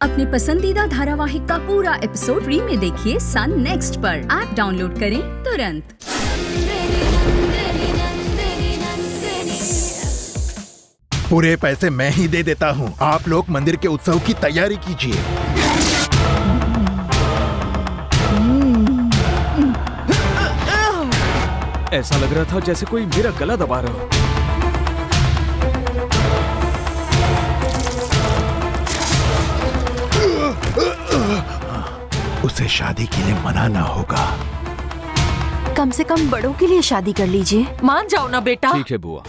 अपने पसंदीदा धारावाहिक का पूरा एपिसोड फ्री में देखिए सन नेक्स्ट पर। ऐप डाउनलोड करें तुरंत। पूरे पैसे मैं ही दे देता हूँ। आप लोग मंदिर के उत्सव की तैयारी कीजिए। ऐसा लग रहा था जैसे कोई मेरा गला दबा रहा हो। उसे शादी के लिए मनाना होगा। कम से कम बड़ों के लिए शादी कर लीजिए। मान जाओ ना बेटा। ठीक है बुआ।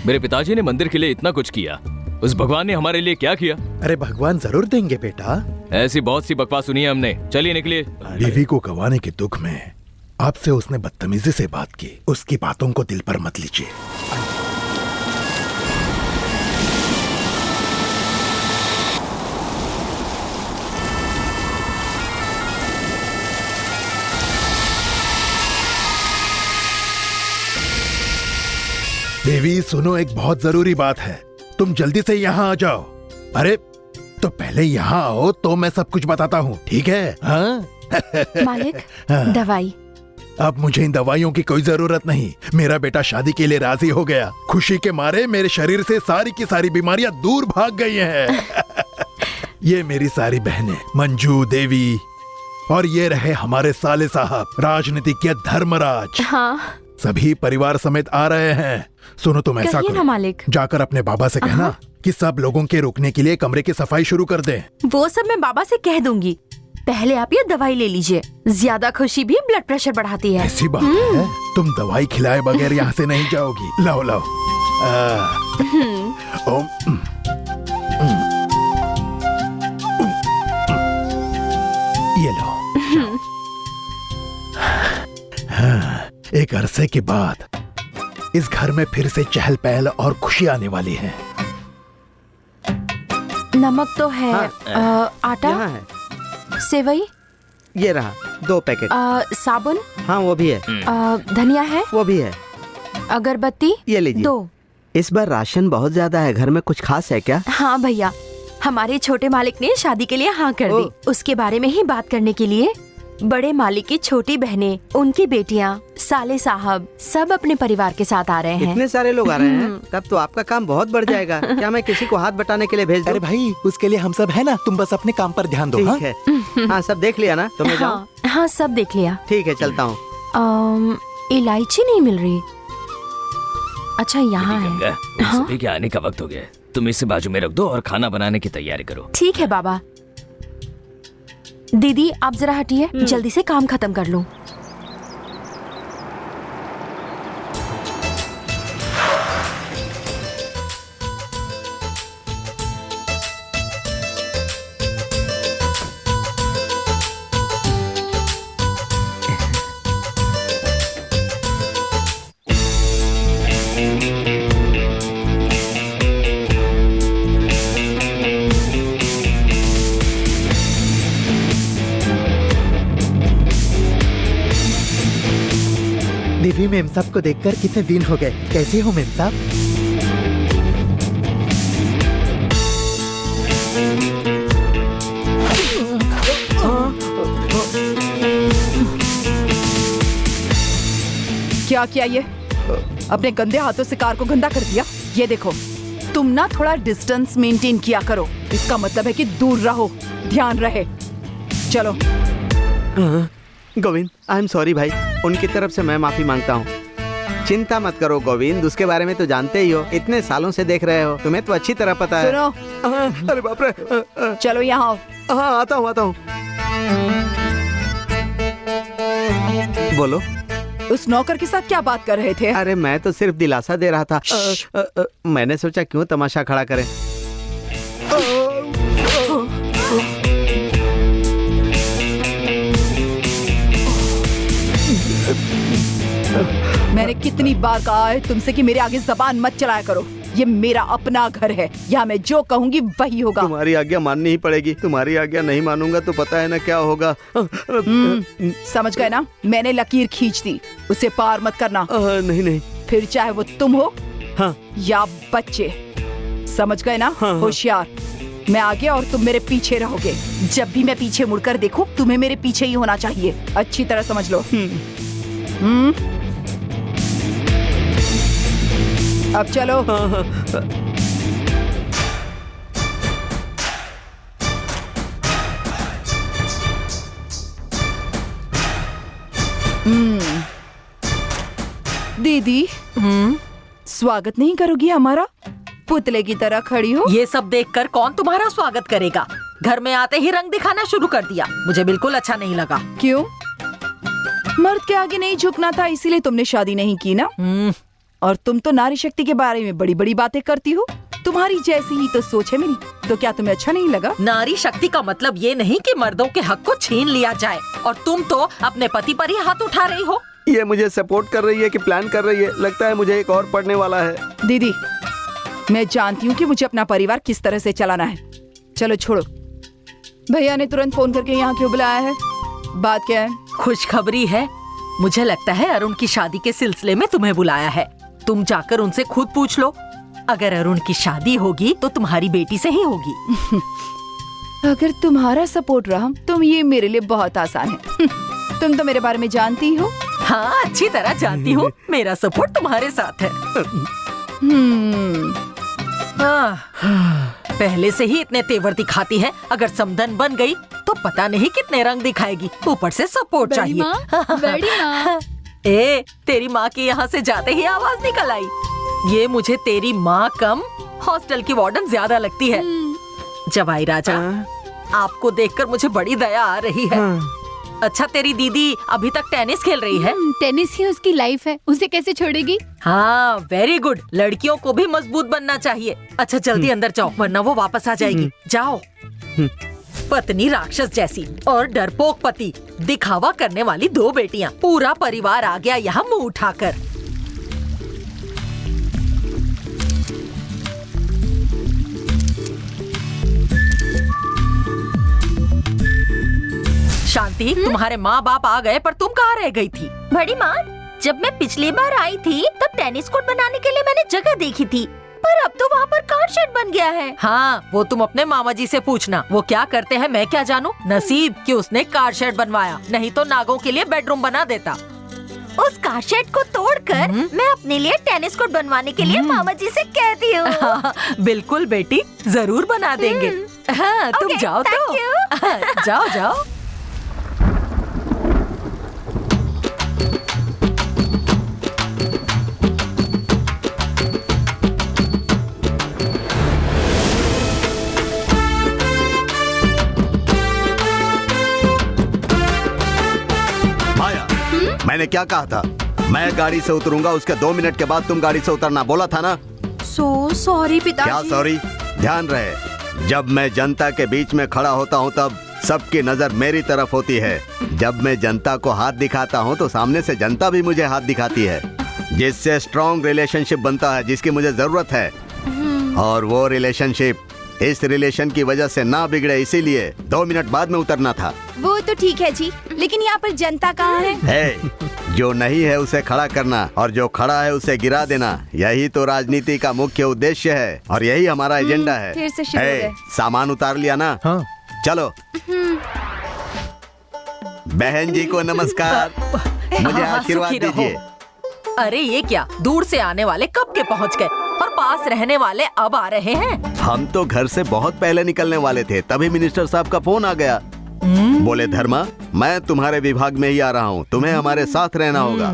मेरे पिताजी ने मंदिर के लिए इतना कुछ किया, उस भगवान ने हमारे लिए क्या किया? अरे भगवान जरूर देंगे बेटा। ऐसी बहुत सी बकवास सुनी है हमने। चलिए निकलिए। बीवी को गंवाने के दुख में आपसे उसने बदतमीजी से बात की। उसकी बातों को दिल पर मत लीजिए। देवी सुनो, एक बहुत जरूरी बात है। तुम जल्दी से यहाँ आ जाओ। अरे तो पहले यहाँ आओ तो मैं सब कुछ बताता हूँ, ठीक है? हाँ? मालिक, दवाई। अब मुझे इन दवाइयों की कोई जरूरत नहीं। मेरा बेटा शादी के लिए राजी हो गया। खुशी के मारे मेरे शरीर से सारी की सारी बीमारियां दूर भाग गई हैं। ये मेरी सारी बहनें मंजू, देवी और ये रहे हमारे साले साहब, राजनीतिज्ञ धर्मराज। हाँ, सभी परिवार समेत आ रहे हैं। सुनो, तुम ऐसा कहिए ना करो, मालिक। जाकर अपने बाबा से कहना कि सब लोगों के रुकने के लिए कमरे की सफाई शुरू कर दें। वो सब मैं बाबा से कह दूंगी। पहले आप ये दवाई ले लीजिए। ज्यादा खुशी भी ब्लड प्रेशर बढ़ाती है। ऐसी बात है? तुम दवाई खिलाए बगैर यहाँ से नहीं जाओगी। लाओ लाओ। ये लो। हाँ, एक अरसे के बाद इस घर में फिर से चहल पहल और खुशी आने वाली है। नमक तो है। आटा, यहाँ है। सेवई, ये रहा 2 पैकेट। साबुन, हाँ वो भी है। धनिया है, वो भी है। अगरबत्ती ये लीजिए। 2। इस बार राशन बहुत ज्यादा है। घर में कुछ खास है क्या? हाँ भैया, हमारे छोटे मालिक ने शादी के लिए हाँ कर दी। उसके बारे में ही बात करने के लिए बड़े मालिक की छोटी बहनें, उनकी बेटियाँ, साले साहब सब अपने परिवार के साथ आ रहे हैं। इतने सारे लोग आ रहे हैं, तब तो आपका काम बहुत बढ़ जाएगा। क्या मैं किसी को हाथ बटाने के लिए भेज दूं? अरे भाई, उसके लिए हम सब है ना। तुम बस अपने काम पर ध्यान दो। हाँ? ठीक है। हाँ सब देख लिया ना? तो मैं जाऊं? हाँ सब देख लिया। ठीक है, चलता हूँ। इलायची नहीं मिल रही। अच्छा यहाँ है। गंगा, उन सभी के आने का वक्त हो गया। तुम इसे बाजू में रख दो और खाना बनाने की तैयारी करो। ठीक है बाबा। दीदी आप जरा हटिए, जल्दी से काम खत्म कर लूं। देवी, मेम साहब को देखकर कितने दिन हो गए। कैसे हो मेम साहब? क्या किया ये? अपने गंदे हाथों से कार को गंदा कर दिया। ये देखो, तुम ना थोड़ा डिस्टेंस मेंटेन किया करो। इसका मतलब है कि दूर रहो, ध्यान रहे। चलो। गोविंद, आई एम सॉरी भाई। उनकी तरफ से मैं माफी मांगता हूँ। चिंता मत करो गोविंद, उसके बारे में तो जानते ही हो। इतने सालों से देख रहे हो, तुम्हें तो अच्छी तरह पता है। सुनो। अरे बाप रे। चलो यहाँ आओ। हाँ आता हूँ। बोलो। उस नौकर के साथ क्या बात कर रहे थे? अरे मैं तो सिर्फ दिलासा दे रहा था। मैंने सोचा क्यों तमाशा खड़ा करें। मैंने कितनी बार कहा है तुमसे कि मेरे आगे जबान मत चलाया करो। ये मेरा अपना घर है, यहाँ मैं जो कहूँगी वही होगा। तुम्हारी आज्ञा माननी ही पड़ेगी। तुम्हारी आज्ञा नहीं मानूंगा तो पता है ना क्या होगा। समझ गए ना? मैंने लकीर खींच दी, उसे पार मत करना। नहीं। फिर चाहे वो तुम हो हाँ। या बच्चे। समझ गए ना? होशियार। मैं आगे और तुम मेरे पीछे रहोगे। जब भी मैं पीछे मुड़कर देखूं, तुम्हें मेरे पीछे ही होना चाहिए। अच्छी तरह समझ लो। अब चलो। दीदी, स्वागत नहीं करोगी हमारा? पुतले की तरह खड़ी हो। ये सब देखकर कौन तुम्हारा स्वागत करेगा? घर में आते ही रंग दिखाना शुरू कर दिया। मुझे बिल्कुल अच्छा नहीं लगा। क्यों? मर्द के आगे नहीं झुकना था, इसीलिए तुमने शादी नहीं की ना? और तुम तो नारी शक्ति के बारे में बड़ी बड़ी बातें करती हो। तुम्हारी जैसी ही तो सोच है मेरी। तो क्या तुम्हें अच्छा नहीं लगा? नारी शक्ति का मतलब ये नहीं कि मर्दों के हक को छीन लिया जाए। और तुम तो अपने पति पर ही हाथ उठा रही हो। ये मुझे सपोर्ट कर रही है कि प्लान कर रही है? लगता है मुझे एक और पड़ने वाला है। दीदी, मैं जानती हूँ कि मुझे अपना परिवार किस तरह से चलाना है। चलो छोड़ो। भैया ने तुरंत फोन करके यहाँ क्यों बुलाया है? बात क्या है? खुशखबरी है। मुझे लगता है अरुण की शादी के सिलसिले में तुम्हें बुलाया है। तुम जाकर उनसे खुद पूछ लो। अगर अरुण की शादी होगी तो तुम्हारी बेटी से ही होगी। अगर तुम्हारा सपोर्ट रहा तो ये मेरे लिए बहुत आसान है। तुम तो मेरे बारे में जानती हो। हाँ, अच्छी तरह जानती हूँ। मेरा सपोर्ट तुम्हारे साथ है। पहले से ही इतने तेवर दिखाती है। अगर समधन बन गई तो पता नहीं कितने रंग दिखाएगी। ऊपर से सपोर्ट चाहिए। बड़ी माँ। ए, तेरी माँ के यहाँ से जाते ही आवाज निकल आई। ये मुझे तेरी माँ कम हॉस्टल की वार्डन ज्यादा लगती है। जवाई राजा, आपको देखकर मुझे बड़ी दया आ रही है। अच्छा, तेरी दीदी अभी तक टेनिस खेल रही है? टेनिस ही उसकी लाइफ है, उसे कैसे छोड़ेगी? हाँ, वेरी गुड। लड़कियों को भी मजबूत बनना चाहिए। अच्छा, जल्दी अंदर जाओ वरना वो वापस आ जाएगी। जाओ। पत्नी राक्षस जैसी और डरपोक पति, दिखावा करने वाली दो बेटियां। पूरा परिवार आ गया यहाँ मुंह उठाकर। शांति, तुम्हारे माँ बाप आ गए पर तुम कहाँ रह गई थी? बड़ी माँ, जब मैं पिछली बार आई थी तब टेनिस कोर्ट बनाने के लिए मैंने जगह देखी थी, पर अब तो वहाँ पर कार शेड बन गया है। हाँ, वो तुम अपने मामा जी से पूछना। वो क्या करते हैं मैं क्या जानूँ। नसीब कि उसने कार शेड बनवाया, नहीं तो नागों के लिए बेडरूम बना देता। उस कार शेड को तोड़कर मैं अपने लिए टेनिस कोर्ट बनवाने के लिए मामा जी से कहती हूँ। हाँ, बिल्कुल बेटी, जरूर बना देंगे। हाँ, तुम Okay, जाओ thank तो। you. जाओ जाओ। मैंने क्या कहा था? मैं गाड़ी से उतरूंगा, उसके 2 मिनट के बाद तुम गाड़ी से उतरना बोला था ना? सॉरी पिताजी। क्या सॉरी? ध्यान रहे, जब मैं जनता के बीच में खड़ा होता हूँ तब सबकी नजर मेरी तरफ होती है। जब मैं जनता को हाथ दिखाता हूँ तो सामने से जनता भी मुझे हाथ दिखाती है, जिससे स्ट्रॉन्ग रिलेशनशिप बनता है जिसकी मुझे जरूरत है। और वो रिलेशनशिप इस रिलेशन की वजह से ना बिगड़े, इसीलिए 2 मिनट बाद में उतरना था। वो तो ठीक है जी, लेकिन यहाँ पर जनता कहाँ है? जो नहीं है उसे खड़ा करना और जो खड़ा है उसे गिरा देना, यही तो राजनीति का मुख्य उद्देश्य है और यही हमारा एजेंडा है। फिर से शुरू हो गए। सामान उतार लिया ना? हाँ। चलो। बहन जी को नमस्कार। मुझे हाँ, आशीर्वाद सुखी रहो। दीजिए। अरे ये क्या, दूर से आने वाले कब के पहुँच गए और पास रहने वाले अब आ रहे हैं। हम तो घर से बहुत पहले निकलने वाले थे, तभी मिनिस्टर साहब का फोन आ गया। बोले धर्मा, मैं तुम्हारे विभाग में ही आ रहा हूँ, तुम्हें हमारे साथ रहना होगा।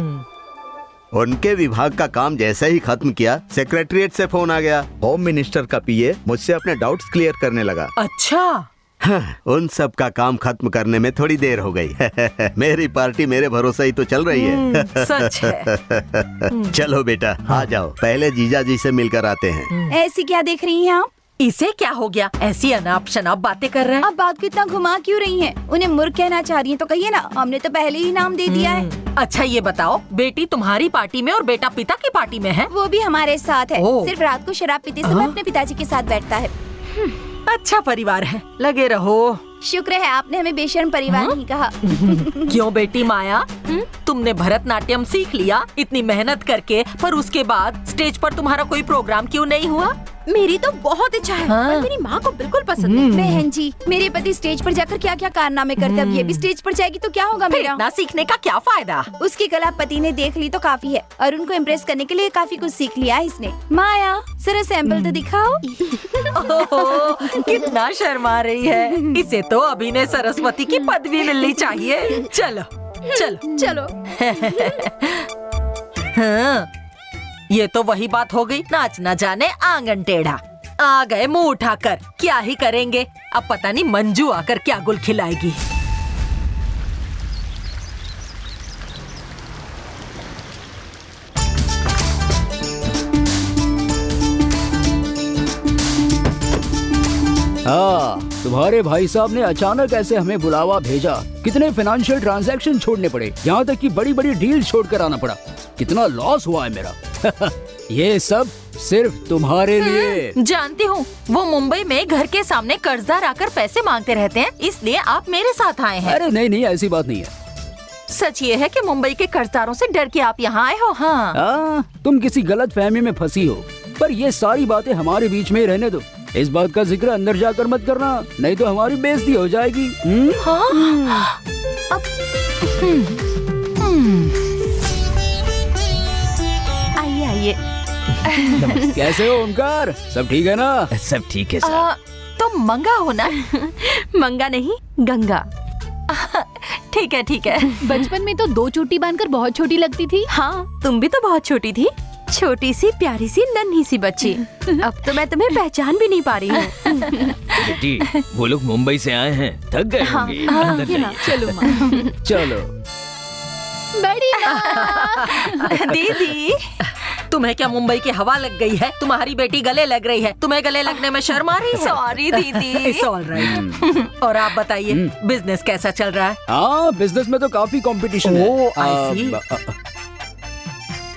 उनके विभाग का काम जैसे ही खत्म किया, सेक्रेटरीट से फोन आ गया। होम मिनिस्टर का पीए मुझसे अपने डाउट्स क्लियर करने लगा। अच्छा। उन सब का काम खत्म करने में थोड़ी देर हो गई। मेरी पार्टी मेरे भरोसे ही तो चल रही है। सच है। चलो बेटा, आ जाओ, पहले जीजा जी से मिलकर आते हैं। ऐसी क्या देख रही हैं आप? इसे क्या हो गया, ऐसी अनाप शनाप बातें कर रहे हैं। आप बात को इतना घुमा क्यों रही हैं? उन्हें मूर्ख कहना चाह रही हैं तो कहिए ना, हमने तो पहले ही नाम दे दिया है। अच्छा ये बताओ, बेटी तुम्हारी पार्टी में और बेटा पिता की पार्टी में है? वो भी हमारे साथ है। ओह। सिर्फ रात को शराब पीते समय अपने पिताजी के साथ बैठता है। अच्छा परिवार है, लगे रहो। शुक्र है आपने हमें बेशर्म परिवार नहीं कहा। क्यों बेटी माया, तुमने भरतनाट्यम सीख लिया इतनी मेहनत करके, पर उसके बाद स्टेज पर तुम्हारा कोई प्रोग्राम क्यों नहीं हुआ? मेरी तो बहुत इच्छा है, हाँ। पर मेरी माँ को बिल्कुल पसंद नहीं। बहन जी, मेरे पति स्टेज पर जाकर क्या क्या कारनामे करते, अब ये भी स्टेज पर जाएगी तो क्या होगा फिर मेरा? इतना सीखने का क्या फायदा? उसकी कला पति ने देख ली तो काफी है, और उनको इम्प्रेस करने के लिए काफी कुछ सीख लिया है इसने। माया, जरा सैंपल तो दिखाओ। ओहो, कितना शर्मा रही है। इसे तो अभिनय सरस्वती की पदवी मिलनी चाहिए। चलो चलो चलो। हाँ, ये तो वही बात हो गई, नाच न जाने आंगन टेढ़ा। आ गए मुंह उठाकर, क्या ही करेंगे। अब पता नहीं मंजू आकर क्या गुल खिलाएगी। हाँ, तुम्हारे भाई साहब ने अचानक ऐसे हमें बुलावा भेजा। कितने फाइनेंशियल ट्रांजैक्शन छोड़ने पड़े, यहाँ तक कि बड़ी बड़ी डील छोड़कर आना पड़ा। कितना लॉस हुआ है मेरा। ये सब सिर्फ तुम्हारे लिए। जानती हूँ, वो मुंबई में घर के सामने कर्जदार आकर पैसे मांगते रहते हैं, इसलिए आप मेरे साथ आए हैं। अरे नहीं नहीं, ऐसी बात नहीं है। सच ये है कि मुंबई के कर्जदारों से डर के आप यहाँ आए हो। हाँ, तुम किसी गलत फहमी में फंसी हो, पर ये सारी बातें हमारे बीच में ही रहने दो। इस बात का जिक्र अंदर जाकर मत करना, नहीं तो हमारी बेइज्जती हो जाएगी। आइए आइए। कैसे हो ओमकार, सब ठीक है ना? सब ठीक है सर। तुम मंगा हो ना? मंगा नहीं, गंगा। ठीक है ठीक है। बचपन में तो 2 चोटी बांधकर बहुत छोटी लगती थी। हाँ, तुम भी तो बहुत छोटी थी, छोटी सी प्यारी सी नन्ही सी बच्ची। अब तो मैं तुम्हें पहचान भी नहीं पा रही हूँ। बेटी, वो लोग मुंबई से आए हैं, थक गए होंगे। अंदर जाइए। चलो माँ। चलो। बड़ी माँ। दीदी, तुम्हें क्या मुंबई की हवा लग गई है? तुम्हारी बेटी गले लग रही है, तुम्हें गले लगने में शर्म आ रही है? सॉरी दीदी। It's all right. और आप बताइए, बिजनेस कैसा चल रहा है? हाँ, बिजनेस में तो काफी कंपटीशन है। ओह, I see।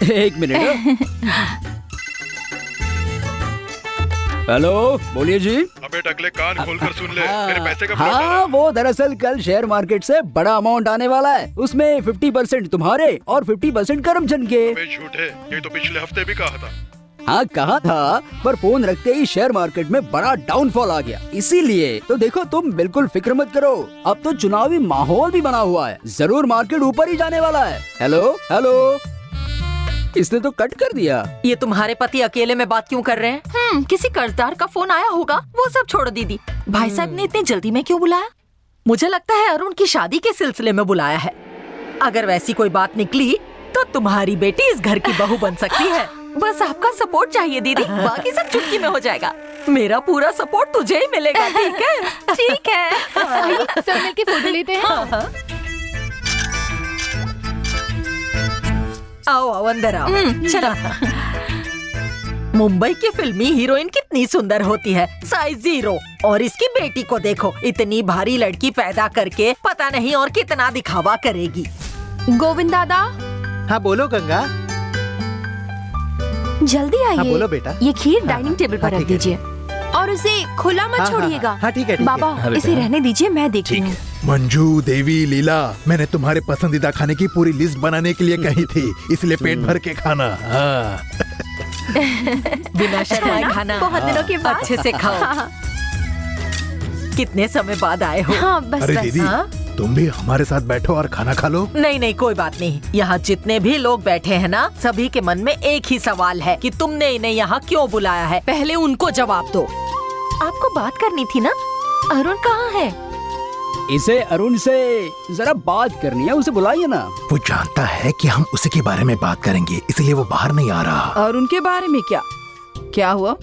एक मिनट। हेलो, बोलिए जी। अबे टकले, कान खोलकर सुन ले, मेरे पैसे का हाँ, वो दरअसल कल शेयर मार्केट से बड़ा अमाउंट आने वाला है। उसमें 50% तुम्हारे और 50% करमचंद के। झूठे, ये तो पिछले हफ्ते भी कहा था। हाँ कहा था, पर फोन रखते ही शेयर मार्केट में बड़ा डाउनफॉल आ गया। इसीलिए तो देखो, तुम बिल्कुल फिक्र मत करो, अब तो चुनावी माहौल भी बना हुआ है, जरूर मार्केट ऊपर ही जाने वाला है। हेलो हेलो, इसने तो कट कर दिया। ये तुम्हारे पति अकेले में बात क्यों कर रहे हैं? किसी कर्जदार का फोन आया होगा, वो सब छोड़ दीदी। भाई साहब ने इतनी जल्दी में क्यों बुलाया? मुझे लगता है अरुण की शादी के सिलसिले में बुलाया है। अगर वैसी कोई बात निकली तो तुम्हारी बेटी इस घर की बहू बन सकती है। बस आपका सपोर्ट चाहिए दीदी, बाकी सब चुटकी में हो जाएगा। मेरा पूरा सपोर्ट तुझे ही मिलेगा, ठीक है? ठीक है। आइए, सब मिलके फोटो लेते हैं। आओ आओ, अंदर आओ। चलो। मुंबई की फिल्मी हीरोइन कितनी सुंदर होती है, साइज 0। और इसकी बेटी को देखो, इतनी भारी लड़की पैदा करके पता नहीं और कितना दिखावा करेगी। गोविंद दादा, हाँ बोलो गंगा। जल्दी आइए। हाँ बोलो बेटा। ये खीर डाइनिंग टेबल पर हाँ, रख ठीक है। दीजिए, और उसे खुला मत हाँ, छोड़िएगा। हाँ, ठीक है, ठीक है। बाबा, हाँ, बेटा। इसे रहने दीजिए, मैं देखती हूँ। मंजू, देवी, लीला, मैंने तुम्हारे पसंदीदा खाने की पूरी लिस्ट बनाने के लिए कही थी, इसलिए पेट भर के खाना। हाँ। बिना शर्माए खाना। बहुत दिनों के बाद। अच्छे से खाओ। कितने समय बाद आए हो? हाँ, बस अरे बस। दीदी, हाँ? तुम भी हमारे साथ बैठो और खाना खा लो। नहीं नहीं, कोई बात नहीं। यहाँ जितने भी लोग बैठे हैं ना, सभी के मन में एक ही सवाल है कि तुमने इन्हें यहाँ क्यों बुलाया है। पहले उनको जवाब दो। आपको बात करनी थी ना, अरुण कहाँ है? इसे अरुण से जरा बात करनी है, उसे बुलाइए ना। वो जानता है कि हम उसी के बारे में बात करेंगे, इसलिए वो बाहर नहीं आ रहा। और उनके बारे में क्या हुआ?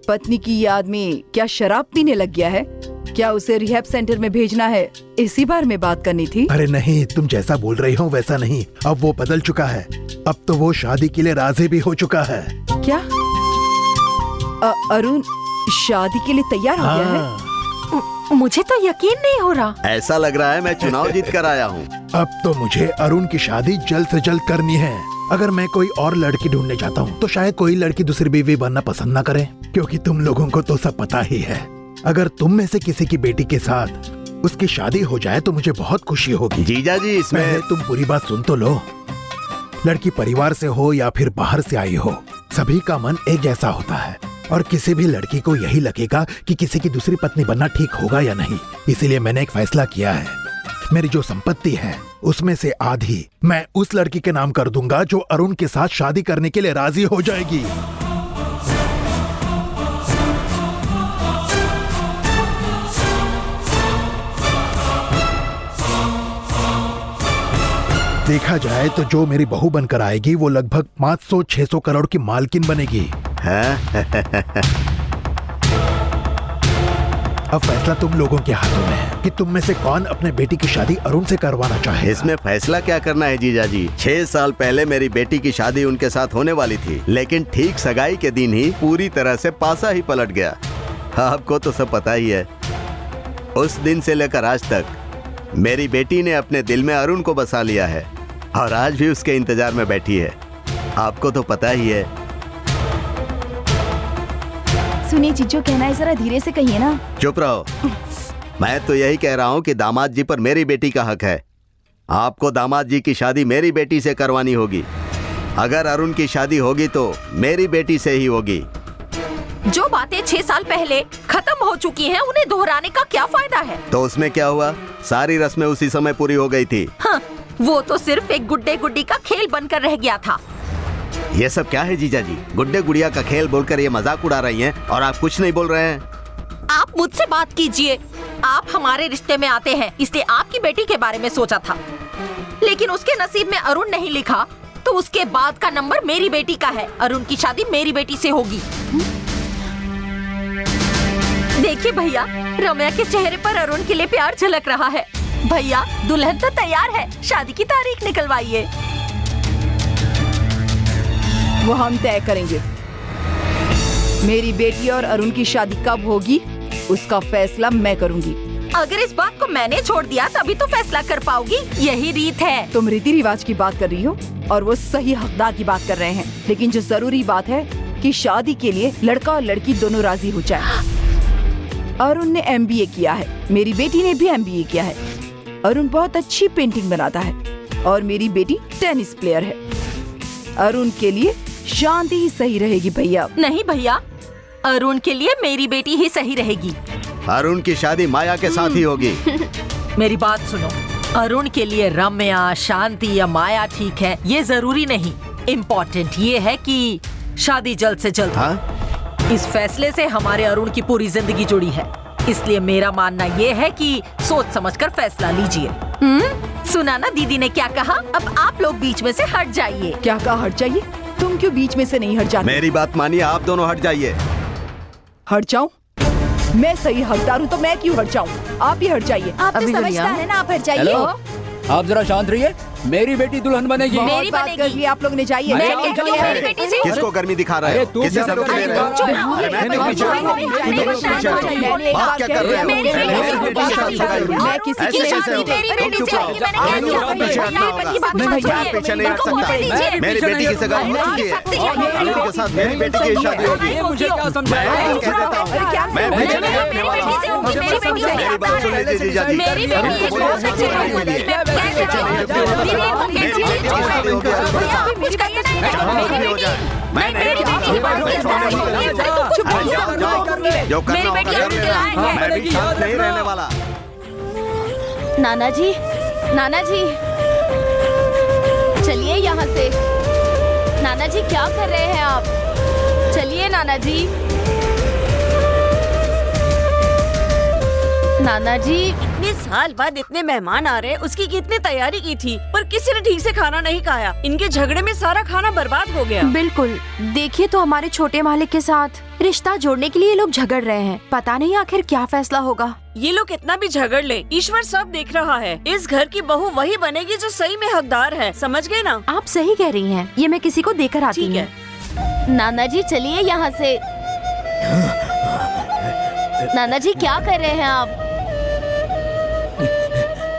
पत्नी की याद में क्या शराब पीने लग गया है? क्या उसे रिहैब सेंटर में भेजना है? इसी बारे में बात करनी थी। अरे नहीं, तुम जैसा बोल रही हो वैसा नहीं। अब वो बदल चुका है, अब तो वो शादी के लिए राजी भी हो चुका है। क्या अरुण शादी के लिए तैयार हो गया है? हाँ। मुझे तो यकीन नहीं हो रहा। ऐसा लग रहा है मैं चुनाव जीत कर आया हूँ। अब तो मुझे अरुण की शादी जल्द से जल्द करनी है। अगर मैं कोई और लड़की ढूंढने जाता हूँ तो शायद कोई लड़की दूसरी बीवी बनना पसंद न करे, क्योंकि तुम लोगों को तो सब पता ही है। अगर तुम में से किसी की बेटी के साथ उसकी शादी हो जाए तो मुझे बहुत खुशी होगी। जीजा जी, इसमें पहले तुम पूरी बात सुन तो लो। लड़की परिवार से हो या फिर बाहर से आई हो, सभी का मन एक जैसा होता है। और किसी भी लड़की को यही लगेगा कि किसी की दूसरी पत्नी बनना ठीक होगा या नहीं। इसीलिए मैंने एक फैसला किया है, मेरी जो संपत्ति है उसमें से आधी मैं उस लड़की के नाम कर दूंगा जो अरुण के साथ शादी करने के लिए राजी हो जाएगी। देखा जाए तो जो मेरी बहू बनकर आएगी वो लगभग 500-600 करोड़ की मालकिन बनेगी। अब फैसला तुम लोगों के हाथों में है कि तुम में से कौन अपने बेटी की शादी अरुण से करवाना चाहे। इसमें फैसला क्या करना है जीजा जी? 6 साल पहले मेरी बेटी की शादी उनके साथ होने वाली थी, लेकिन ठीक सगाई के दिन ही पूरी तरह से पासा ही पलट गया। आपको तो सब पता ही है। उस दिन से लेकर आज तक मेरी बेटी ने अपने दिल में अरुण को बसा लिया है और आज भी उसके इंतजार में बैठी है। आपको तो पता ही है। सुनिए जीजू, कहना है जरा धीरे से कहिए ना। चुप रहो। मैं तो यही कह रहा हूँ कि दामाद जी पर मेरी बेटी का हक है। आपको दामाद जी की शादी मेरी बेटी से करवानी होगी। अगर अरुण की शादी होगी तो मेरी बेटी से ही होगी। जो बातें 6 साल पहले खत्म हो चुकी हैं, उन्हें दोहराने का क्या फायदा है? तो उसमें क्या हुआ? सारी रस्में उसी समय पूरी हो गई थी। हाँ, वो तो सिर्फ एक गुड्डे गुड्डी का खेल बनकर रह गया था। ये सब क्या है जीजा जी? गुड्डे गुड़िया का खेल बोलकर ये मजाक उड़ा रही हैं और आप कुछ नहीं बोल रहे हैं। आप मुझसे बात कीजिए। आप हमारे रिश्ते में आते हैं, इसलिए आपकी बेटी के बारे में सोचा था, लेकिन उसके नसीब में अरुण नहीं लिखा, तो उसके बाद का नंबर मेरी बेटी का है। अरुण की शादी मेरी बेटी से होगी। देखिए भैया, रम्या के चेहरे पर अरुण के लिए प्यार झलक रहा है। भैया, दुल्हन तो तैयार है, शादी की तारीख निकलवाइए। वो हम तय करेंगे। मेरी बेटी और अरुण की शादी कब होगी उसका फैसला मैं करूंगी। अगर इस बात को मैंने छोड़ दिया तभी तो फैसला कर पाओगी। यही रीत है। तुम रीति रिवाज की बात कर रही हो और वो सही हकदार की बात कर रहे हैं, लेकिन जो जरूरी बात है कि शादी के लिए लड़का और लड़की दोनों राजी हो जाए। अरुण ने MBA किया है, मेरी बेटी ने भी MBA किया है। अरुण बहुत अच्छी पेंटिंग बनाता है और मेरी बेटी टेनिस प्लेयर है। अरुण के लिए शांति ही सही रहेगी भैया। नहीं भैया, अरुण के लिए मेरी बेटी ही सही रहेगी। अरुण की शादी माया के साथ ही होगी। मेरी बात सुनो, अरुण के लिए रम्या, शांति या माया ठीक है, ये जरूरी नहीं। इम्पोर्टेंट ये है कि शादी जल्द से जल्द। हाँ? इस फैसले से हमारे अरुण की पूरी जिंदगी जुड़ी है, इसलिए मेरा मानना ये है कि सोच समझकर फैसला लीजिए। सुना ना दीदी ने क्या कहा? अब आप लोग बीच में से हट जाइए। क्या कहा हट जाइए? तुम क्यों बीच में से नहीं हट जाते? मेरी बात मानिए, आप दोनों हट जाइए। हट जाऊं? मैं सही हकदार हूँ तो मैं क्यों हट जाऊं? आप ही हट जाइए। आप तो समझदार है ना, आप हट जाइए। हेलो, आप जरा शांत रहिए। मेरी बेटी दुल्हन बनेगी। मेरी बात बनेगी। कर ली आप लोग ने, जाइए। मैं कहती हूँ मेरी बेटी से। किसको गर्मी दिखा रहे हो? अरे तू किससे क्या धमकी दे रहे हो? चुप रहो। बात क्या कर रहे हो? मेरी बेटी की शादी होगी। मैं किसी की ऐसे शादी कैसे मेरी बेटी से होगी। मैंने कह दिया आप पीछे हटना होगा। भैया, पीछे नहीं हट सकता। मेरी बेटी की सगाई हो चुकी है। अरुण के साथ मेरी बेटी की शादी होगी। ये मुझे क्या समझाया? मैं कह देता हूँ, मैं पीछे नहीं हटने वाला हूँ। मेरी बात सुन लीजिए जीजा जी। मेरी बेटी इनको बोलो एक शादी नहीं होगी। मेरी बेटी की शादी होगी अरुण के साथ। शादी हो जाए। मैं नहीं जो करना होगा कर लेना। मैं भी साथ नहीं रहने वाला। नाना जी, नाना जी, चलिए यहाँ से। नाना जी क्या कर रहे हैं आप? चलिए नाना जी। नाना जी, इतने साल बाद इतने मेहमान आ रहे हैं, उसकी कितनी तैयारी की थी, पर किसी ने ठीक से खाना नहीं खाया। इनके झगड़े में सारा खाना बर्बाद हो गया। बिल्कुल, देखिए तो हमारे छोटे मालिक के साथ रिश्ता जोड़ने के लिए लोग झगड़ रहे हैं। पता नहीं आखिर क्या फैसला होगा। ये लोग कितना भी झगड़ ले, ईश्वर सब देख रहा है। इस घर की बहू वही बनेगी जो सही में हकदार है, समझ गए ना? आप सही कह रही हैं। ये मैं किसी को देकर आती ठीक हूँ। है। नाना जी चलिए यहाँ से। नाना जी क्या कर रहे हैं आप?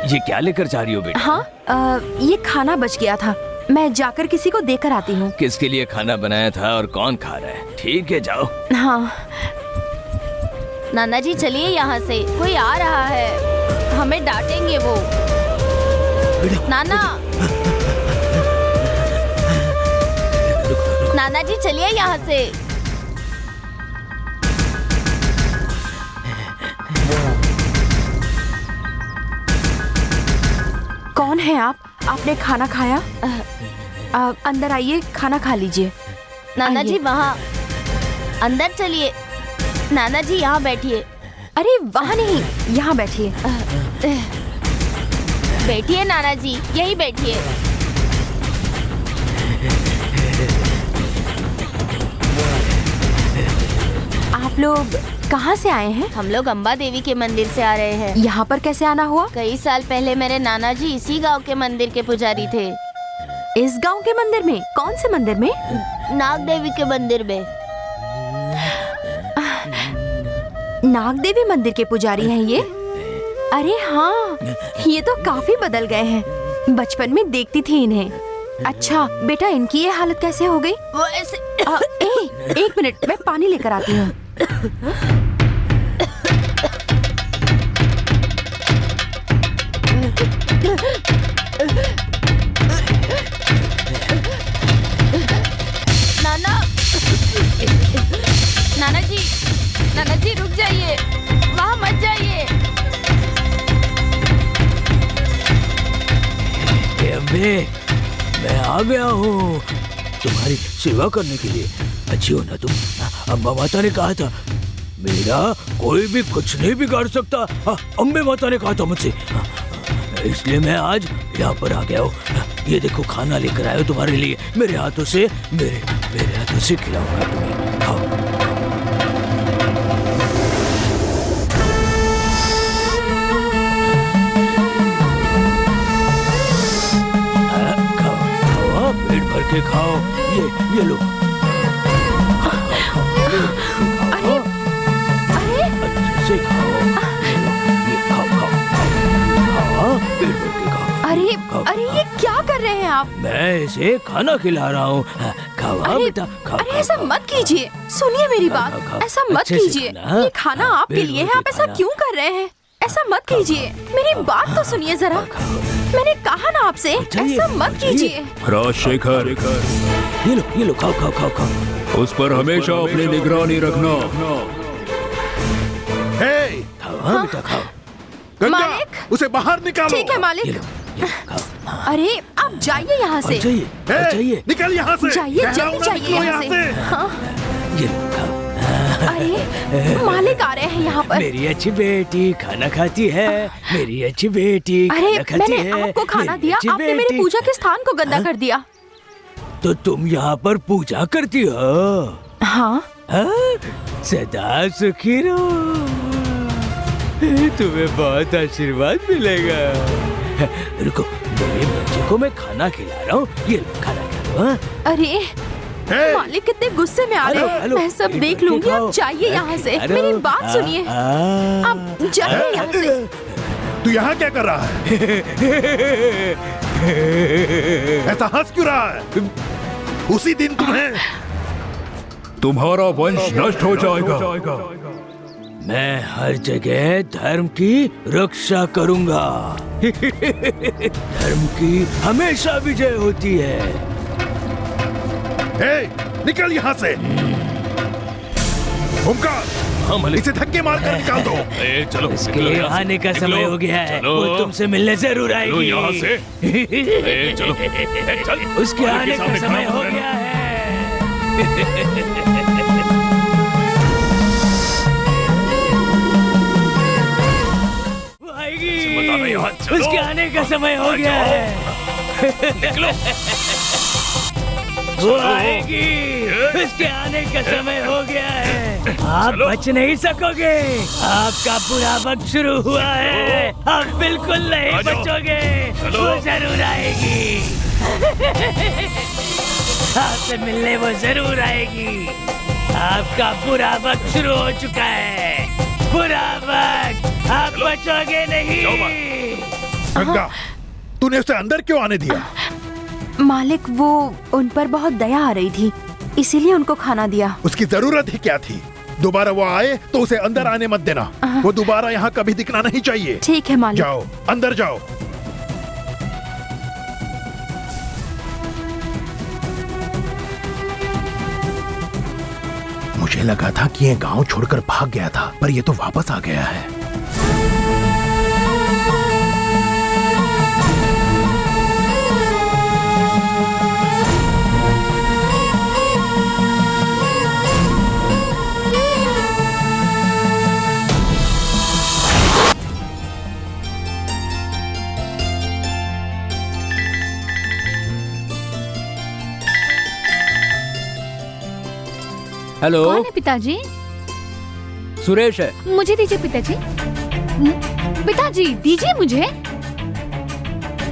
ये क्या लेकर जा रही हो बेटा? हाँ, ये खाना बच गया था, मैं जाकर किसी को देकर आती हूँ। किसके लिए खाना बनाया था और कौन खा रहा है? ठीक है, जाओ। हाँ नाना जी चलिए यहाँ से, कोई आ रहा है, हमें डांटेंगे वो। नाना, नाना जी चलिए यहाँ से। कौन है आप? आपने खाना खाया? अंदर आइए, खाना खा लीजिए। नाना आइए। जी वहाँ अंदर चलिए। नाना जी यहाँ बैठिए। अरे वहाँ नहीं, यहाँ बैठिए। बैठिए नाना जी, यही बैठिए। आप लोग कहाँ से आए हैं? हम लोग अम्बा देवी के मंदिर से आ रहे हैं। यहाँ पर कैसे आना हुआ? कई साल पहले मेरे नाना जी इसी गांव के मंदिर के पुजारी थे। इस गांव के मंदिर में? कौन से मंदिर में? नाग देवी के मंदिर में। नाग देवी मंदिर के पुजारी हैं ये? अरे हाँ, ये तो काफी बदल गए हैं। बचपन में देखती थी इन्हें। अच्छा बेटा, इनकी ये हालत कैसे हो गई? एक मिनट, मैं पानी लेकर आती हूँ। नाना जी रुक जाइए, वहाँ मत जाइए। अम्बे, मैं आ गया हूँ तुम्हारी सेवा करने के लिए। अच्छी हो ना तुम? अम्बा माता ने कहा था मेरा कोई भी कुछ नहीं बिगाड़ सकता। अम्बे माता ने कहा था मुझसे, इसलिए मैं आज यहाँ पर आ गया हूँ। ये देखो, खाना लेकर आया हूँ तुम्हारे लिए। मेरे हाथों से खिलाऊंगा तुम्हें। खाओ। पेट भर के खाओ। ये लो। अरे अच्छे से खाओ। ये खाओ। पेट भर के खाओ। अरे ये क्या कर रहे हैं आप? मैं इसे खाना खिला रहा हूँ। खाओ बेटा, खाओ। अरे ऐसा मत कीजिए, सुनिए मेरी बात। ऐसा मत कीजिए। ये खाना आपके लिए है, आप ऐसा क्यों कर रहे हैं? ऐसा मत कीजिए, मेरी बात तो सुनिए जरा। मैंने कहा ना आपसे, ऐसा मत कीजिए। राजशेखर, ये लो, खाओ। उस पर हमेशा अपनी निगरानी रखना। हे, खाओ बेटा, खाओ। गंगा, मालिक! उसे बाहर निकालो। ठीक है मालिक। ये लो, खाओ। अरे आप जाइए यहाँ से। जाइए। निकल यहाँ से। जाइए, जल्दी जाइए यहाँ से। हाँ। ये लो, खाओ। अरे मालिक आ रहे हैं यहाँ पर। मेरी अच्छी बेटी खाना खाती है। मेरी अच्छी बेटी अरे खाना खाती है। मैंने आपको खाना मेरी दिया, अच्छी आपने मेरी बेटी। पूजा के स्थान को गंदा कर दिया। तो तुम यहाँ पर पूजा करती हो? हाँ। सदा सुखी रहो, तुम्हें बहुत आशीर्वाद मिलेगा। रुको, मेरे बच्चे को मैं खाना खिला रहा हूँ। ये लो, खाना खा लो। अरे मालिक कितने गुस्से में आ रहे हैं। मैं सब देख लूंगी, आप जाइए यहाँ से। मेरी बात सुनिए, आप जाइए यहाँ से। तू यहाँ क्या कर रहा है? ऐसा हंस क्यों रहा है? उसी दिन तुम्हारा वंश नष्ट हो जाएगा। मैं हर जगह धर्म की रक्षा करूंगा। धर्म की हमेशा विजय होती है। निकल यहाँ से। ओमकार, इसे धक्के मारकर निकाल दो। चलो, इसके आने का समय हो गया है। वो तुमसे मिलने जरूर आएगी। यहाँ से। चलो, चल। उसके आने का समय हो गया है। वो आएगी। उसके आने का समय हो गया है। निकलो। वो आएगी। उसके आने का समय हो गया है। आप बच नहीं सकोगे। आपका बुरा वक्त शुरू हुआ है। आप बिल्कुल नहीं बचोगे। वो जरूर आएगी। आपसे मिलने वो जरूर आएगी। आपका बुरा वक्त शुरू हो चुका है। बुरा वक्त, आप बचोगे नहीं। गंगा, तूने उसे अंदर क्यों आने दिया? मालिक, वो उन पर बहुत दया आ रही थी, इसीलिए उनको खाना दिया। उसकी जरूरत ही क्या थी? दोबारा वो आए तो उसे अंदर आने मत देना। वो दोबारा यहाँ कभी दिखना नहीं चाहिए। ठीक है मालिक। जाओ, अंदर जाओ। मुझे लगा था कि ये गांव छोड़कर भाग गया था, पर ये तो वापस आ गया है। हेलो, कौन है पिताजी? सुरेश है। मुझे दीजिए पिताजी। पिताजी दीजिए मुझे।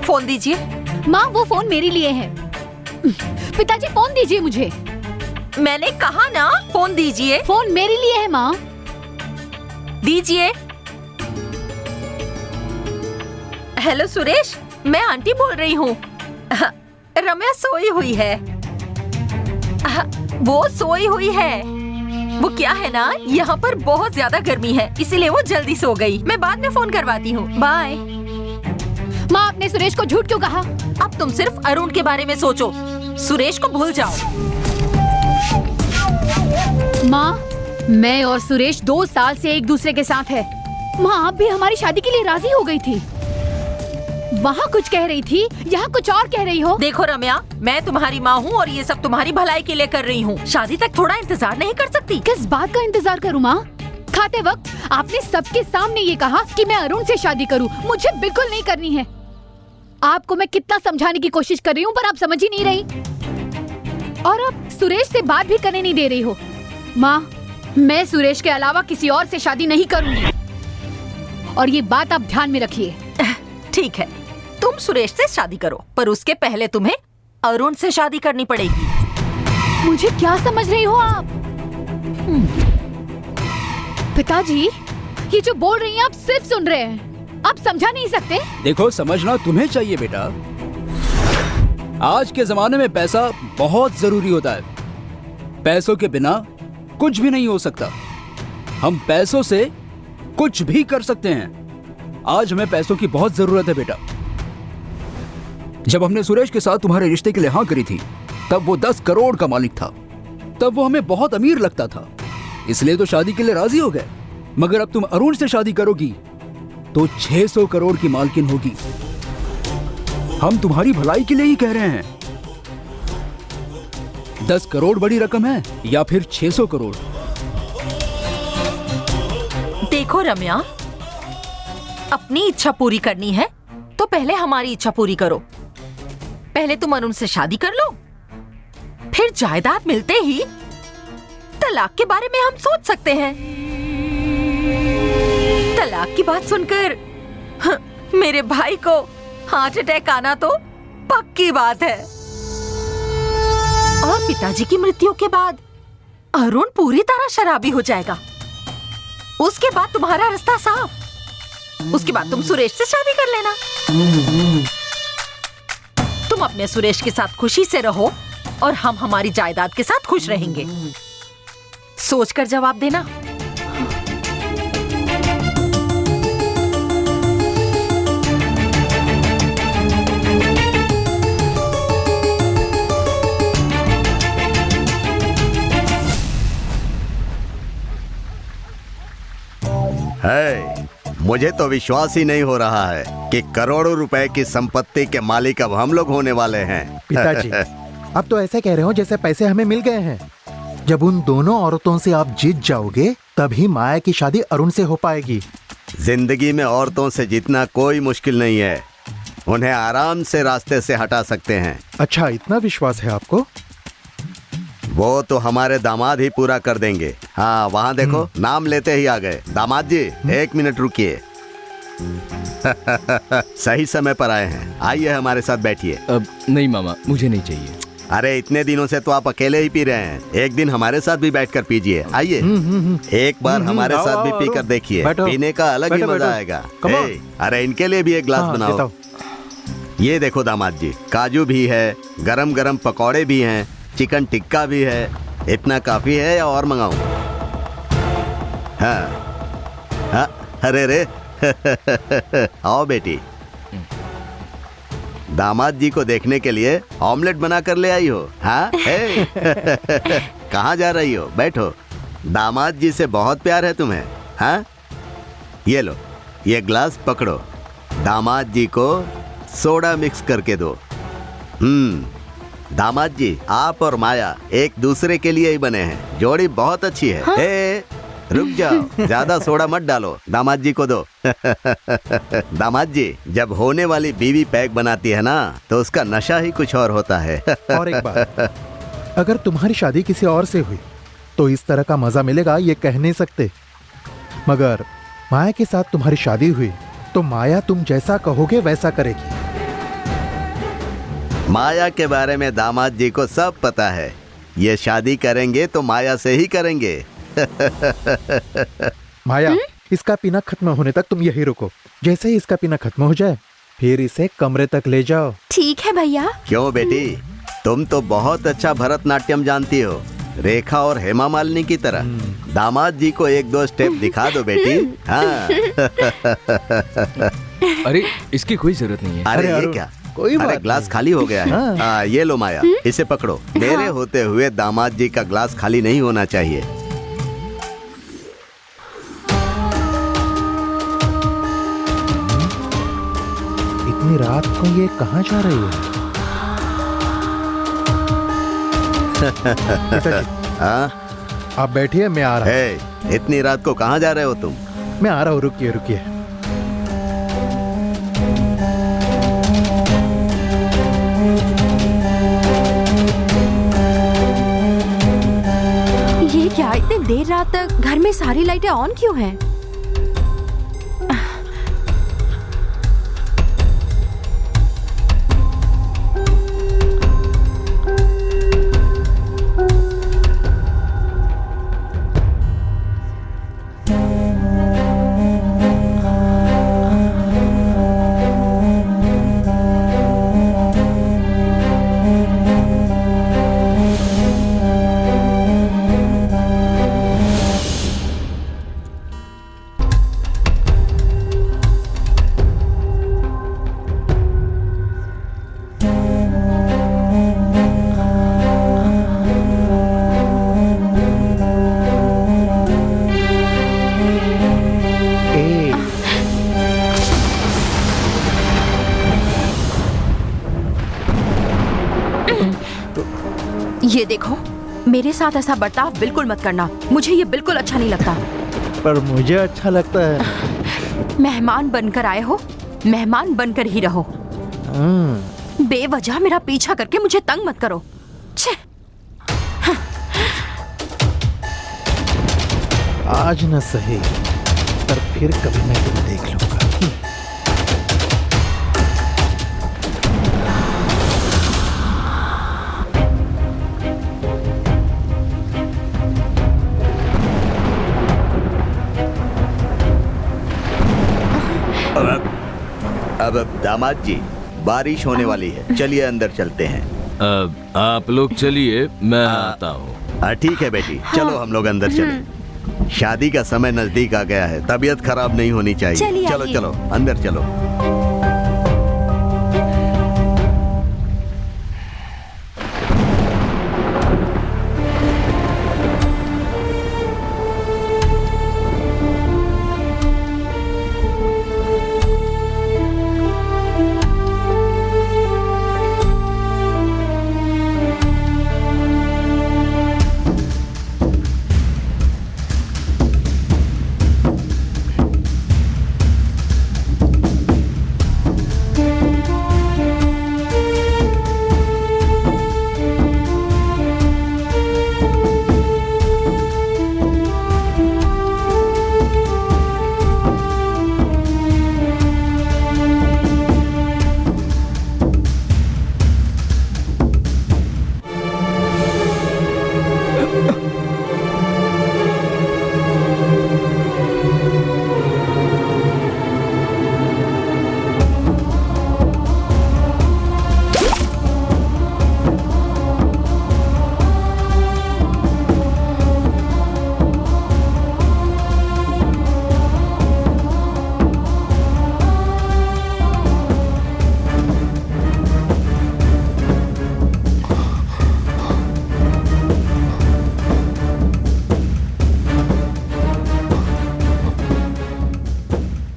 फोन दीजिए। माँ वो फोन मेरे लिए है। पिताजी फोन दीजिए मुझे। मैंने कहा ना फोन दीजिए। फोन मेरे लिए है माँ। दीजिए। हेलो सुरेश, मैं आंटी बोल रही हूँ। रम्या सोई हुई है। वो सोई हुई है। वो क्या है ना, यहाँ पर बहुत ज्यादा गर्मी है, इसीलिए वो जल्दी सो गई। मैं बाद में फोन करवाती हूँ। बाय। माँ आपने सुरेश को झूठ क्यों कहा? अब तुम सिर्फ अरुण के बारे में सोचो, सुरेश को भूल जाओ। माँ मैं और सुरेश 2 साल से एक दूसरे के साथ है। माँ आप भी हमारी शादी के लिए राजी हो गई थी। वहाँ कुछ कह रही थी, यहाँ कुछ और कह रही हो। देखो रम्या, मैं तुम्हारी माँ हूँ और ये सब तुम्हारी भलाई के लिए कर रही हूँ। शादी तक थोड़ा इंतजार नहीं कर सकती? किस बात का इंतजार करूँ माँ? खाते वक्त आपने सबके सामने ये कहा कि मैं अरुण से शादी करूँ। मुझे बिल्कुल नहीं करनी है। आपको मैं कितना समझाने की कोशिश कर रही हूँ पर आप समझ ही नहीं रही। और अब सुरेश से बात भी करने नहीं दे रही हो। माँ मैं सुरेश के अलावा किसी और से शादी नहीं करूँगी और ये बात आप ध्यान में रखिए। ठीक है, तुम सुरेश से शादी करो, पर उसके पहले तुम्हें अरुण से शादी करनी पड़ेगी। मुझे क्या समझ रही हो आप? पिताजी ये जो बोल रही हैं आप सिर्फ सुन रहे हैं, आप समझा नहीं सकते? देखो समझना तुम्हें चाहिए बेटा। आज के जमाने में पैसा बहुत जरूरी होता है। पैसों के बिना कुछ भी नहीं हो सकता। हम पैसों से कुछ भी कर सकते हैं। आज हमें पैसों की बहुत जरूरत है बेटा। जब हमने सुरेश के साथ तुम्हारे रिश्ते के लिए हाँ करी थी, तब वो 10 करोड़ का मालिक था। तब वो हमें बहुत अमीर लगता था, इसलिए तो शादी के लिए राजी हो गए। मगर अब तुम अरुण से शादी करोगी तो 600 करोड़ की मालकिन होगी। हम तुम्हारी भलाई के लिए ही कह रहे हैं। 10 करोड़ बड़ी रकम है या फिर 600 करोड़? देखो रम्या, अपनी इच्छा पूरी करनी है तो पहले हमारी इच्छा पूरी करो। पहले तुम अरुण से शादी कर लो, फिर जायदाद मिलते ही तलाक के बारे में हम सोच सकते हैं। तलाक की बात सुनकर मेरे भाई को हार्ट अटैक आना तो पक्की बात है। और पिताजी की मृत्यु के बाद अरुण पूरी तरह शराबी हो जाएगा। उसके बाद तुम्हारा रास्ता साफ। उसके बाद तुम सुरेश से शादी कर लेना। तुम अपने सुरेश के साथ खुशी से रहो और हम हमारी जायदाद के साथ खुश रहेंगे। सोचकर जवाब देना। मुझे तो विश्वास ही नहीं हो रहा है कि करोड़ों रुपए की संपत्ति के मालिक अब हम लोग होने वाले हैं। पिताजी अब तो ऐसे कह रहे हो जैसे पैसे हमें मिल गए हैं। जब उन दोनों औरतों से आप जीत जाओगे तभी माया की शादी अरुण से हो पाएगी। जिंदगी में औरतों से जीतना कोई मुश्किल नहीं है। उन्हें आराम से रास्ते से हटा सकते हैं। अच्छा इतना विश्वास है आपको? वो तो हमारे दामाद ही पूरा कर देंगे। हाँ वहाँ देखो, नाम लेते ही आ गए। दामाद जी 1 मिनट रुकिए। सही समय पर आए हैं। आइए हमारे साथ बैठिए। अब नहीं मामा, मुझे नहीं चाहिए। अरे इतने दिनों से तो आप अकेले ही पी रहे हैं, एक दिन हमारे साथ भी बैठकर पीजिए। आइए एक बार हमारे साथ भी पी कर देखिए, पीने का अलग ही मजा आएगा। अरे इनके लिए भी एक गिलास बनाओ। ये देखो दामाद जी, काजू भी है, गरम गरम पकौड़े भी हैं, चिकन टिक्का भी है। इतना काफी है या और मंगाऊं? हाँ अरे रे आओ बेटी। दामाद जी को देखने के लिए ऑमलेट बना कर ले आई हो? हाँ कहाँ जा रही हो? बैठो। दामाद जी से बहुत प्यार है तुम्हें? हाँ ये लो, ये ग्लास पकड़ो। दामाद जी को सोडा मिक्स करके दो। दामाद जी, आप और माया एक दूसरे के लिए ही बने हैं। जोड़ी बहुत अच्छी है। हाँ? रुक जाओ, ज्यादा सोडा मत डालो, दामाद जी को दो। दामाद जी, जब होने वाली बीवी पैक बनाती है ना तो उसका नशा ही कुछ और होता है। और एक बात, अगर तुम्हारी शादी किसी और से हुई तो इस तरह का मजा मिलेगा ये कह नहीं सकते। मगर माया के साथ तुम्हारी शादी हुई तो माया तुम जैसा कहोगे वैसा करेगी। माया के बारे में दामाद जी को सब पता है। ये शादी करेंगे तो माया से ही करेंगे। माया, इसका पीना खत्म होने तक तुम यही रुको। जैसे ही इसका पीना खत्म हो जाए फिर इसे कमरे तक ले जाओ। ठीक है भैया। क्यों बेटी, तुम तो बहुत अच्छा भरतनाट्यम जानती हो, रेखा और हेमा मालिनी की तरह। दामाद जी को एक दो स्टेप दिखा दो बेटी। हाँ। अरे इसकी कोई जरूरत नहीं है। अरे ये क्या, कोई अरे बात ग्लास खाली हो गया है। ये लो माया, इसे पकड़ो। मेरे होते हुए दामाद जी का ग्लास खाली नहीं होना चाहिए। इतनी रात को ये कहाँ जा रही है? हाँ, आप बैठिए, मैं आ रहा हूँ। इतनी रात को कहाँ जा रहे हो तुम? मैं आ रहा हूँ, रुकिए रुकिए। ये क्या, इतने देर रात तक घर में सारी लाइटें ऑन क्यों हैं? ये देखो, मेरे साथ ऐसा बर्ताव बिल्कुल मत करना। मुझे ये बिल्कुल अच्छा नहीं लगता। पर मुझे अच्छा लगता है। मेहमान बनकर आए हो, मेहमान बनकर ही रहो। बेवजह मेरा पीछा करके मुझे तंग मत करो। छे। आज न सही, पर फिर कभी मैं तुम्हें देख लूंगा। अब दामाद जी, बारिश होने वाली है, चलिए अंदर चलते हैं। आप लोग चलिए, मैं आता हूँ। ठीक है बेटी, चलो हम लोग अंदर चले। शादी का समय नजदीक आ गया है, तबीयत खराब नहीं होनी चाहिए। चलो चलो अंदर चलो।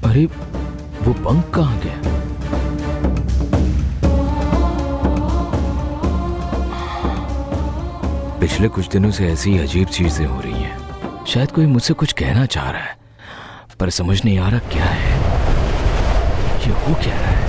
अरे वो पंख कहाँ गया? पिछले कुछ दिनों से ऐसी अजीब चीजें हो रही हैं। शायद कोई मुझसे कुछ कहना चाह रहा है, पर समझ नहीं आ रहा क्या है। ये हो क्या रहा है?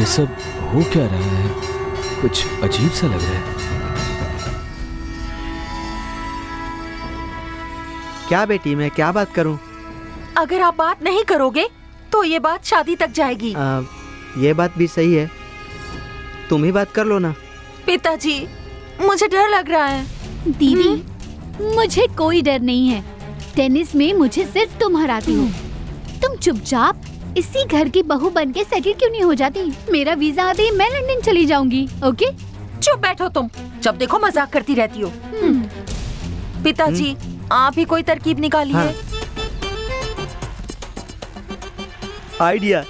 ये सब हो क्या रहा है? कुछ अजीब सा लग रहा है। क्या बेटी, मैं क्या बात करूं? अगर आप बात नहीं करोगे तो ये बात शादी तक जाएगी। ये बात भी सही है, तुम ही बात कर लो ना। पिताजी, मुझे डर लग रहा है। दीदी, मुझे कोई डर नहीं है। टेनिस में मुझे सिर्फ तुम हराती हो। तुम चुपचाप इसी घर की बहू बन के सेटल क्यों नहीं हो जाती? मेरा वीजा आते ही मैं लंदन चली जाऊंगी। ओके? चुप बैठो तुम, जब देखो मजाक करती रहती हो। पिताजी, आप ही कोई तरकीब निकालिए। आइडिया,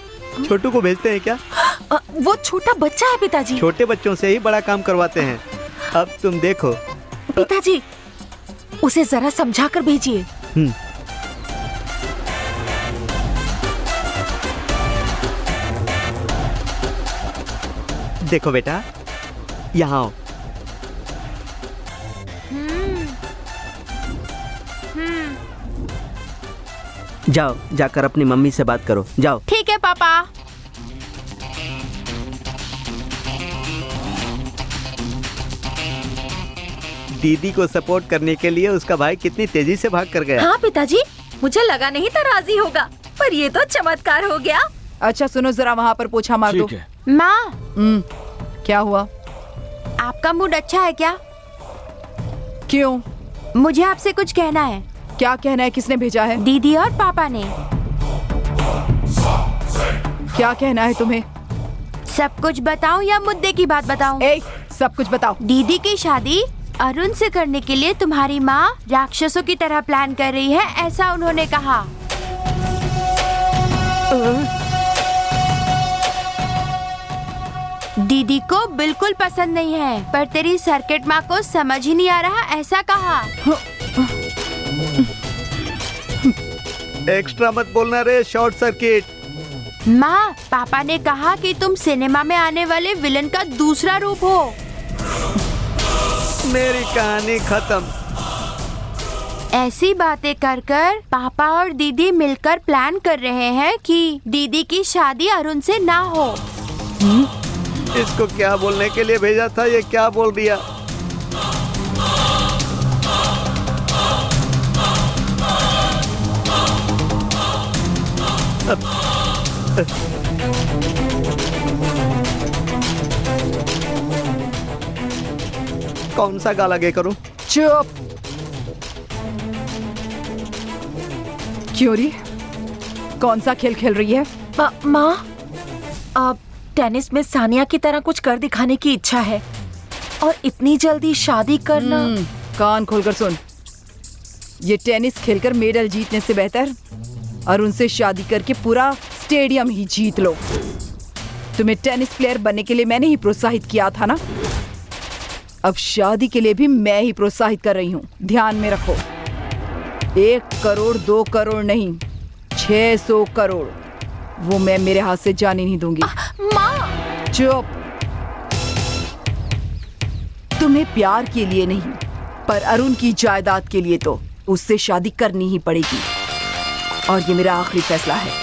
छोटू को भेजते हैं क्या? वो छोटा बच्चा है पिताजी। छोटे बच्चों से ही बड़ा काम करवाते हैं। अब तुम देखो। पिताजी, उसे जरा समझा कर भेजिए। देखो बेटा, यहाँ आओ। जाओ, जाकर अपनी मम्मी से बात करो, जाओ। ठीक है पापा। दीदी को सपोर्ट करने के लिए उसका भाई कितनी तेजी से भाग कर गया। हाँ पिताजी, मुझे लगा नहीं था राजी होगा, पर ये तो चमत्कार हो गया। अच्छा सुनो, जरा वहाँ पर पोछा मार दो। माँ, क्या हुआ? आपका मूड अच्छा है क्या? क्यों? मुझे आपसे कुछ कहना है। क्या कहना है? किसने भेजा है? दीदी और पापा ने। क्या कहना है तुम्हें? सब कुछ बताऊं या मुद्दे की बात बताऊं? सब कुछ बताओ। दीदी की शादी अरुण से करने के लिए तुम्हारी माँ राक्षसों की तरह प्लान कर रही है, ऐसा उन्होंने कहा। दीदी को बिल्कुल पसंद नहीं है, पर तेरी सर्किट माँ को समझ ही नहीं आ रहा, ऐसा कहा। एक्स्ट्रा मत बोलना रे, शॉर्ट सर्किट। माँ, पापा ने कहा कि तुम सिनेमा में आने वाले विलन का दूसरा रूप हो। मेरी कहानी खत्म। ऐसी बातें कर कर पापा और दीदी मिलकर प्लान कर रहे हैं कि दीदी की शादी अरुण से ना हो। इसको क्या बोलने के लिए भेजा था, ये क्या बोल दिया? कौन सा गाल आगे करूं? चुप। क्यों री? कौन सा खेल खेल रही है? माँ, अब टेनिस में सानिया की तरह कुछ कर दिखाने की इच्छा है, और इतनी जल्दी शादी करना। कान खोलकर सुन, ये टेनिस खेलकर मेडल जीतने से बेहतर अरुण से शादी करके पूरा स्टेडियम ही जीत लो। तुम्हें टेनिस प्लेयर बनने के लिए मैंने ही प्रोत्साहित किया था ना, अब शादी के लिए भी मैं ही प्रोत्साहित कर रही हूँ। ध्यान में रखो, 1 करोड़ 2 करोड़ नहीं, 600 करोड़ वो मैं मेरे हाथ से जाने नहीं दूंगी। माँ! चुप। तुम्हें प्यार के लिए नहीं, पर अरुण की जायदाद के लिए तो उससे शादी करनी ही पड़ेगी, और ये मेरा आखिरी फैसला है।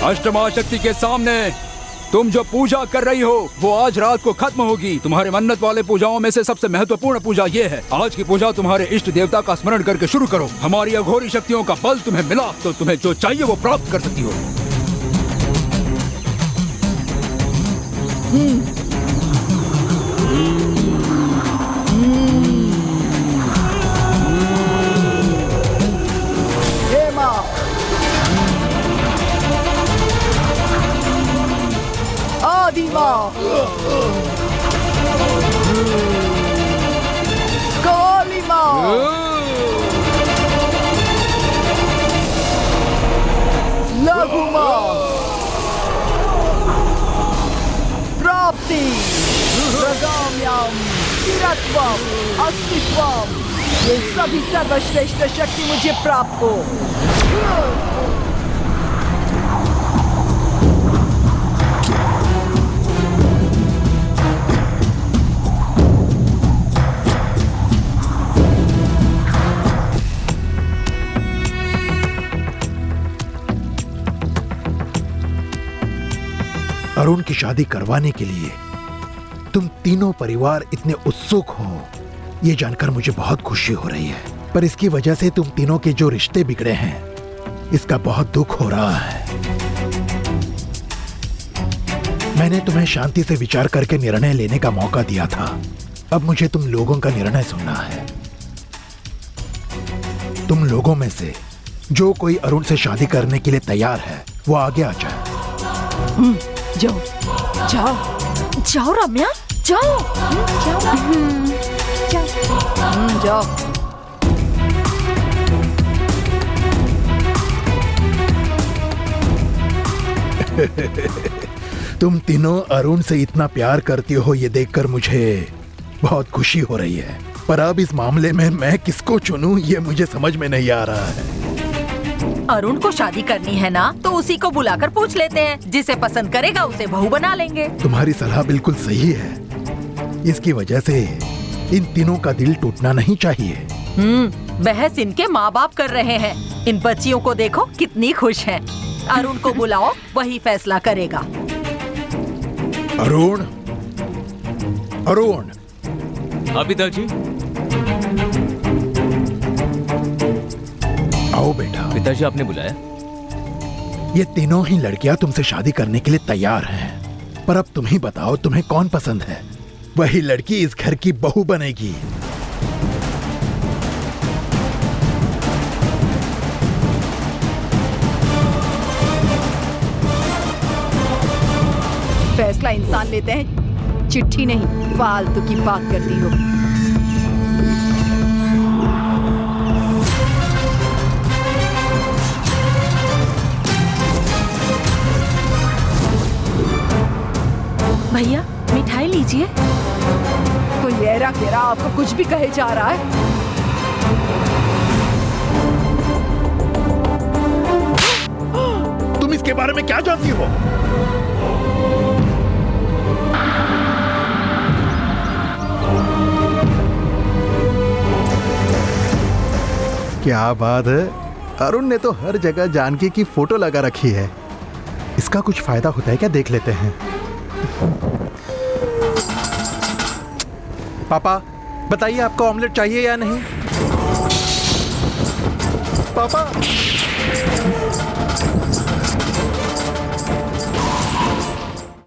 अष्टमा शक्ति के सामने तुम जो पूजा कर रही हो वो आज रात को खत्म होगी। तुम्हारे मन्नत वाले पूजाओं में से सबसे महत्वपूर्ण पूजा ये है। आज की पूजा तुम्हारे इष्ट देवता का स्मरण करके शुरू करो। हमारी अघोरी शक्तियों का बल तुम्हें मिला तो तुम्हें जो चाहिए वो प्राप्त कर सकती हो। काली माँ, लघु माँ, प्राप्ति, प्रगाम्यम, चिरत्वम, अस्तित्वम, ये सभी सर्वश्रेष्ठ शक्ति मुझे प्राप्त हो। अरुण की शादी करवाने के लिए तुम तीनों परिवार इतने उत्सुक हो, ये जानकर मुझे बहुत खुशी हो रही है। पर इसकी वजह से तुम तीनों के जो रिश्ते बिगड़े हैं, इसका बहुत दुख हो रहा है। मैंने तुम्हें शांति से विचार करके निर्णय लेने का मौका दिया था। अब मुझे तुम लोगों का निर्णय सुनना है। तुम लोगों में से जो कोई अरुण से शादी करने के लिए तैयार है वो आगे आ जाए। जाओ जाओ जाओ रम्या, जाओ जाओ। तुम तीनों अरुण से इतना प्यार करती हो ये देखकर मुझे बहुत खुशी हो रही है। पर अब इस मामले में मैं किसको चुनूं ये मुझे समझ में नहीं आ रहा है। अरुण को शादी करनी है ना तो उसी को बुलाकर पूछ लेते हैं। जिसे पसंद करेगा उसे बहू बना लेंगे। तुम्हारी सलाह बिल्कुल सही है। इसकी वजह से इन तीनों का दिल टूटना नहीं चाहिए। बहस इनके माँ बाप कर रहे हैं। इन बच्चियों को देखो कितनी खुश हैं। अरुण को बुलाओ, वही फैसला करेगा। अरुण, अरुण। हाँ पिताजी। आओ बेटा। पिताजी आपने बुलाया? ये तीनों ही लड़कियां तुमसे शादी करने के लिए तैयार हैं। पर अब तुम ही बताओ तुम्हें कौन पसंद है। वही लड़की इस घर की बहू बनेगी। फैसला इंसान लेते हैं, चिट्ठी नहीं। फालतू की बात करती हो। भैया मिठाई लीजिए। कोई ऐरा गेरा आपको कुछ भी कहे जा रहा है। तुम इसके बारे में क्या जानती हो? क्या बात है, अरुण ने तो हर जगह जानकी की फोटो लगा रखी है। इसका कुछ फायदा होता है क्या, देख लेते हैं। पापा बताइए आपको ऑमलेट चाहिए या नहीं? पापा